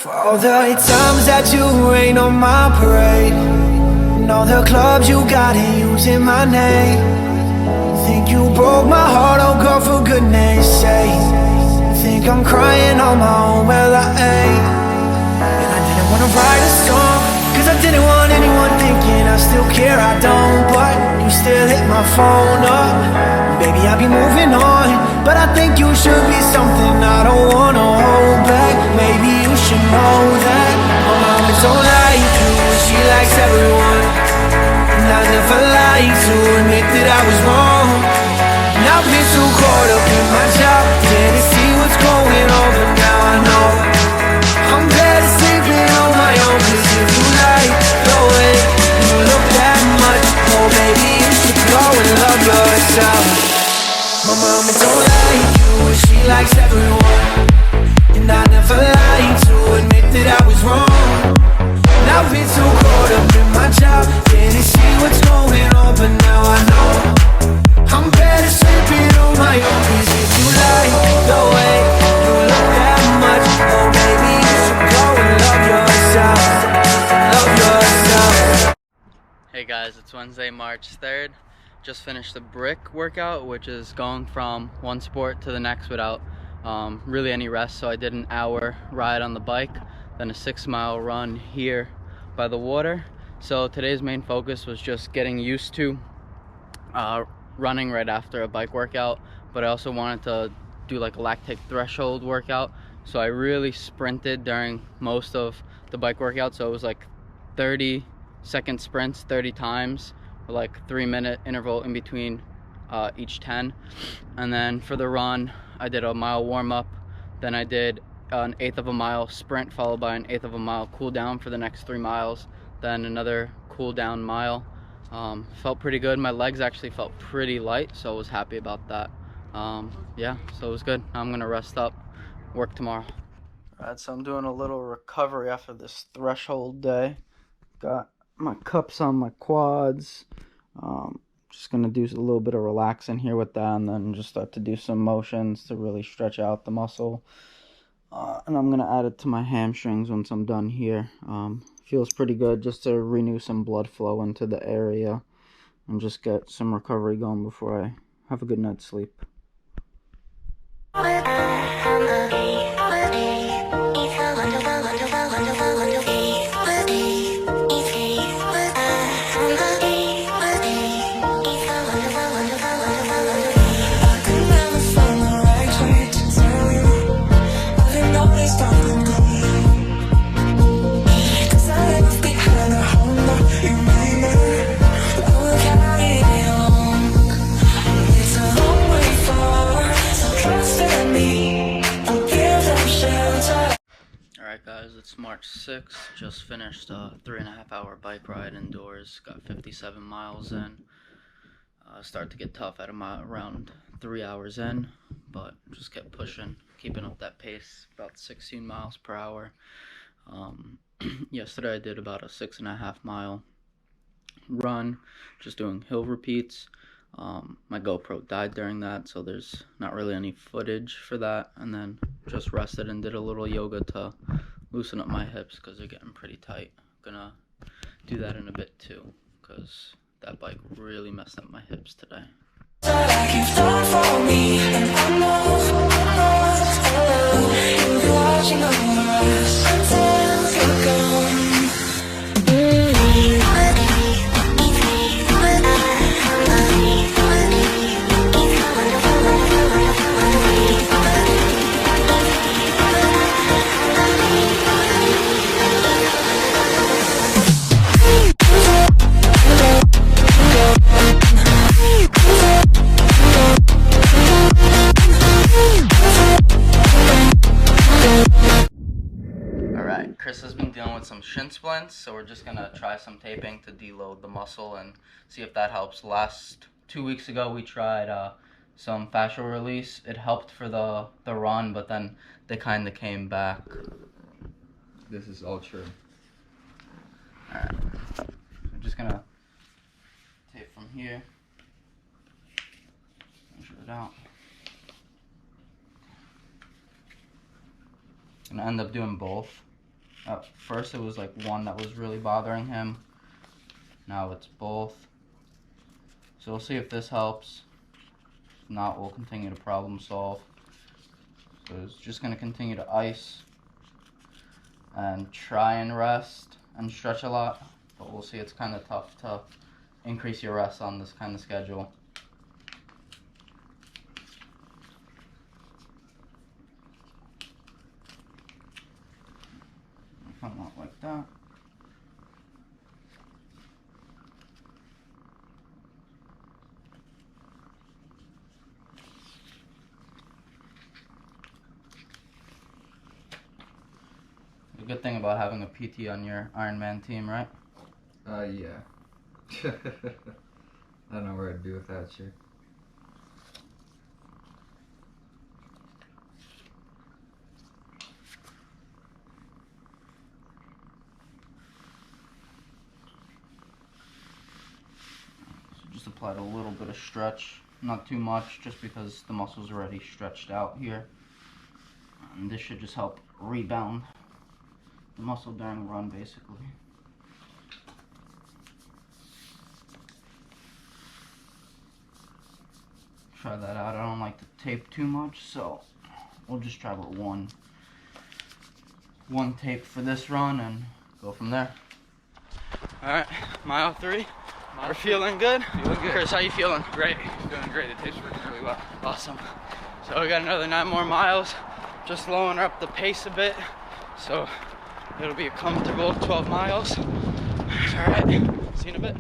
For all the times that you rain on my parade, and all the clubs you got in using my name. Think you broke my heart, oh girl, for goodness sake. Think I'm crying on my own, well I ain't. And I didn't wanna write a song, cause I didn't want anyone thinking I still care, I don't. But you still hit my phone up. Baby, I'll be moving on, but I think you should be something I don't wanna hold back. Maybe you should know that my mama don't like you, she likes everyone. And I never lied to admit that I was wrong. And I've been too caught up in my job, didn't see what's going on, but now I know I'm better sleeping on my own. Cause if you like the way you look that much, oh baby, you should go and love yourself. My mama don't like you, she likes everyone. And I never lied to admit that I was wrong. And I've been too caught up in my job, didn't see what's going on, but now I know I'm better sleeping on my own. Cause if you like the way you look that much, oh baby, you should go and love yourself. Love yourself. Hey guys, it's Wednesday, March 3rd. Just finished the brick workout, which is going from one sport to the next without really any rest. So I did an hour ride on the bike, then a 6-mile run here by the water. So today's main focus was just getting used to running right after a bike workout, but I also wanted to do like a lactate threshold workout. So I really sprinted during most of the bike workout. So it was like 30-second sprints 30 times, like 3-minute interval in between each 10. And then for the run, I did a mile warm-up, then I did an 1/8 of a mile sprint followed by an 1/8 of a mile cool down for the next 3 miles, then another cool down mile. Felt pretty good. My legs actually felt pretty light, so I was happy about that. Yeah, so it was good. I'm gonna rest up, work tomorrow. Alright, so I'm doing a little recovery after this threshold day. Got my cups on my quads. Just gonna do a little bit of relaxing here with that, and then just start to do some motions to really stretch out the muscle. And I'm gonna add it to my hamstrings once I'm done here. Feels pretty good just to renew some blood flow into the area and just get some recovery going before I have a good night's sleep. Alright guys, it's March 6th, just finished a 3.5-hour bike ride indoors, got 57 miles in. Started to get tough at around 3 hours in, but just kept pushing, keeping up that pace, about 16 miles per hour. Yesterday I did about a 6.5-mile run, just doing hill repeats. My GoPro died during that, so there's not really any footage for that. And then just rested and did a little yoga to loosen up my hips because they're getting pretty tight. Gonna do that in a bit too, because that bike really messed up my hips today. Chris has been dealing with some shin splints, so we're just gonna try some taping to deload the muscle and see if that helps. Last 2 weeks ago we tried some fascial release. It helped for the run, but then they kind of came back. This is all true. Alright, I'm just gonna tape from here, measure it out. I'm gonna end up doing both. At first it was like one that was really bothering him. Now it's both. So we'll see if this helps. If not, we'll continue to problem solve. So it's just going to continue to ice and try and rest and stretch a lot. But we'll see, it's kind of tough to increase your rest on this kind of schedule. Come out like that. The good thing about having a PT on your Ironman team, right? Yeah. I don't know where I'd be without you. So just applied a little bit of stretch, not too much, just because the muscle's already stretched out here. And this should just help rebound the muscle during the run, basically. Try that out. I don't like to tape too much, so we'll just try with one tape for this run and go from there. All right, mile 3. We're feeling good. Feeling good. Chris, how you feeling? Great. Feeling great. The tape's working really well. Awesome. So we got another 9 more miles. Just slowing up the pace a bit, so it'll be a comfortable 12 miles. All right, see you in a bit.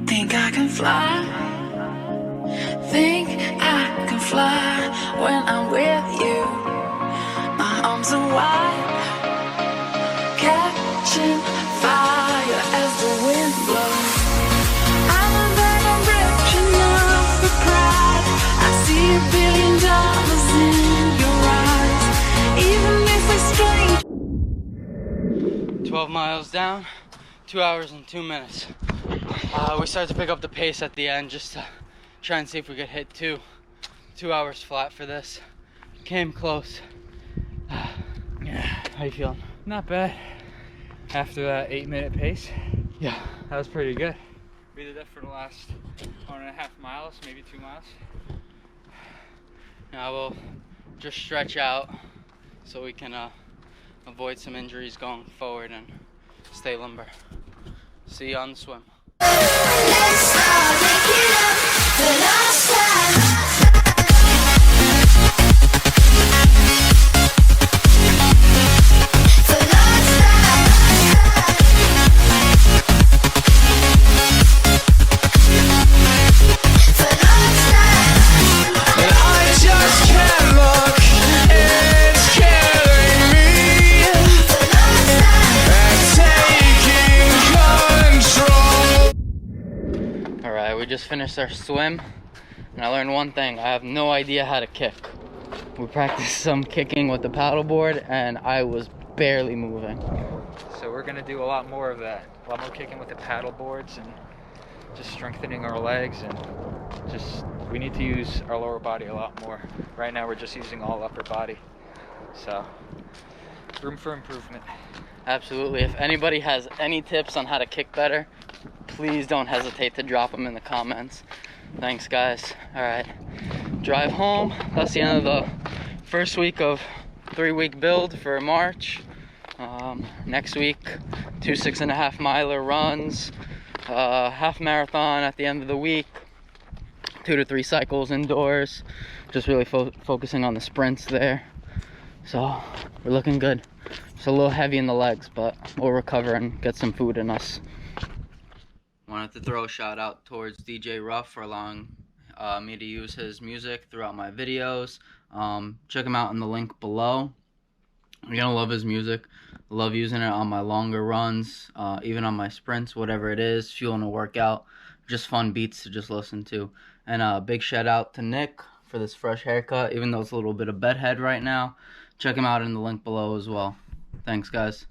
Think I can fly. Think I can fly when I'm with you. My arms are wide, catching fire as the wind blows. I'm a bag of rich enough for pride. I see $1 billion in your eyes. Even if we're strange. 12 miles down, 2 hours and 2 minutes. We started to pick up the pace at the end just to try and see if we could hit 2 hours flat for this. Came close. Yeah, how you feeling? Not bad. After that 8-minute pace, Yeah. that was pretty good. We did that for the last 1.5 miles, maybe 2 miles. Now we'll just stretch out so we can avoid some injuries going forward and stay limber. See you on the swim. Let's all make it up the last time. We just finished our swim and I learned one thing. I have no idea how to kick. We practiced some kicking with the paddleboard and I was barely moving. So we're gonna do a lot more of that. A lot more kicking with the paddle boards and just strengthening our legs, and we need to use our lower body a lot more. Right now we're just using all upper body. So room for improvement. Absolutely. If anybody has any tips on how to kick better, please don't hesitate to drop them in the comments. Thanks, guys. All right, drive home. That's the end of the first week of 3-week build for March. Next week, 2 6.5 miler runs, half marathon at the end of the week, 2 to 3 cycles indoors. Just really focusing on the sprints there. So we're looking good. Just a little heavy in the legs, but we'll recover and get some food in us. Wanted to throw a shout out towards DJ Ruff for allowing me to use his music throughout my videos. Check him out in the link below. You're gonna love his music. I love using it on my longer runs, even on my sprints, whatever it is, fueling a workout. Just fun beats to just listen to. And a big shout out to Nick for this fresh haircut, even though it's a little bit of bedhead right now. Check him out in the link below as well. Thanks, guys.